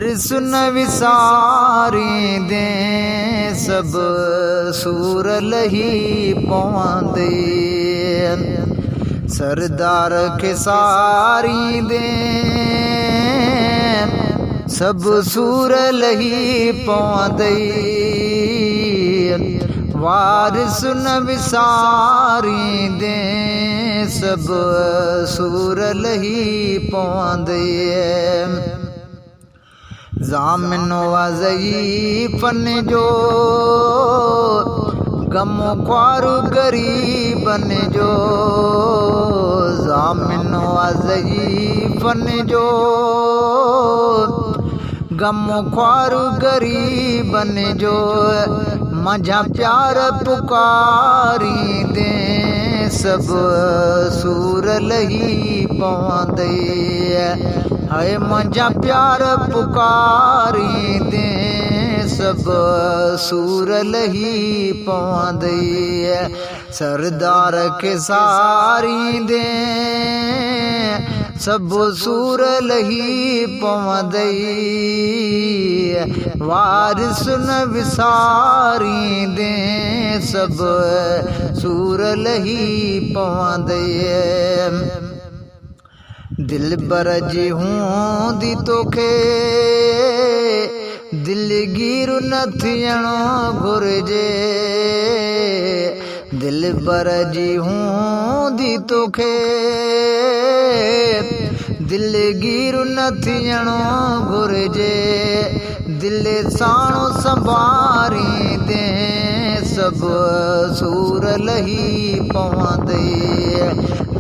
सुन विसारी दे सब सूर लही पवंदे सरदार के सारी दे सब सूर लही पवंदे वारिस न विसारी दे सब सूर लही पवंदे ज़ामिन वज़ईफ़न जो गम ख्वारु गरीबन जो ज़ामिन वज़ईफ़न जो गम ख्वारु गरीबन जो मझा प्यार पुकारी दे सब सूर लही पवंदे है मझा प्यार पुकारी दे सब सूर लही पवंदे सरदार के सारी दे सब सूर लही पवंदे वारिस न विसारी दे सब सूर लही पवंदे दिल बरजी हूँ दी तोखे दिलगीर न थियणो घुर्जे दिल बरजी हूँ दी तोखे दिलगीर न थियणो घुर्जे दिल साणो संभारी दे सब सूर लही पवंदे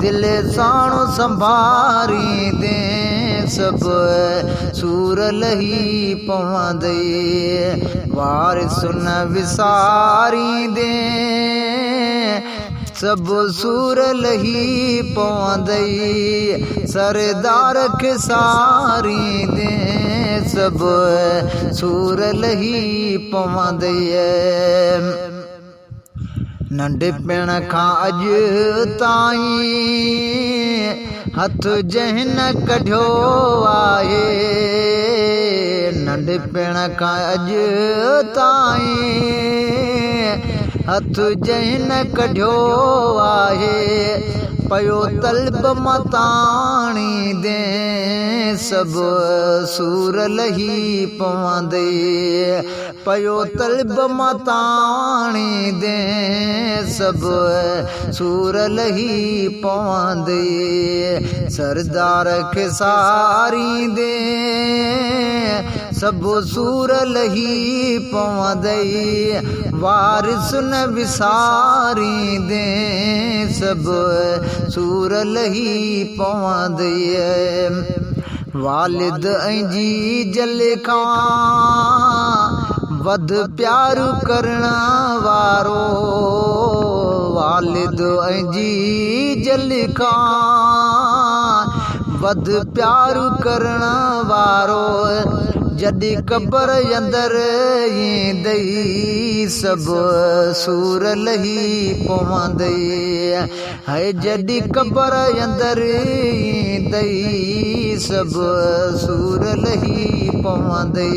दिल साणो संभारी दे सब सूर लही पवंदे वारिस न विसारी दे सब सूर लही पवंदे सरदार के सारी दे सब सूर लही पवंदे नंढपिण खां अॼु ताईं हथ जहिन कढियो आहे नंढपिण खां अॼु ताईं हथ जहिन कढियो आहे पयो तलब मताणी दे सब सूर लही पवंदे पयो तलब मताणी दे सब सूर लही पवंदे सरदार के सारी दे सब सूर लही पवंदे वारिस न विसारी दे सब सूर लही पवंदे वालिद जी जल खां वध प्यारु करण वारो वालिद जी जल खां वध प्यारु करण वारो जॾहिं क़बर अंदर ईंदई सब सूर लही पवंदे है जॾहिं क़बर अंदर ईंदई सब सूर लही पवंदे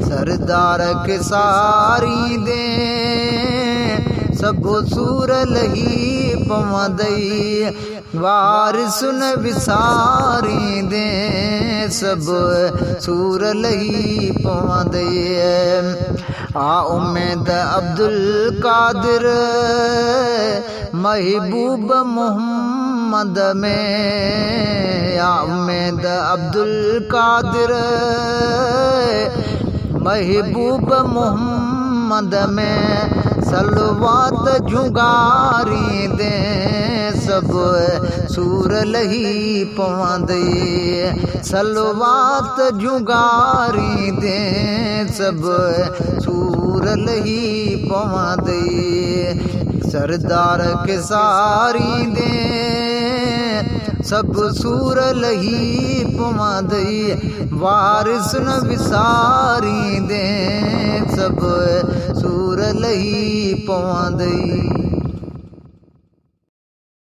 सरदार के सारी दे सब सूर लही पवंदे वारिस न विसारी दे सब सूर लही पवंदे आ उम्मेद अब्दुल कादिर महबूब मोहम्मद में आ उम्मेद अब्दुल कादिर महबूब मोहम्मद में सलवात जुगारी दे सब सूर लही पवंदे सलवात जुगारी दे सब सूर लही पवंदे सरदार के सारी दे सब सूर लही पवंदे वारिस न विसारी दे सब सूर लही पवंदे।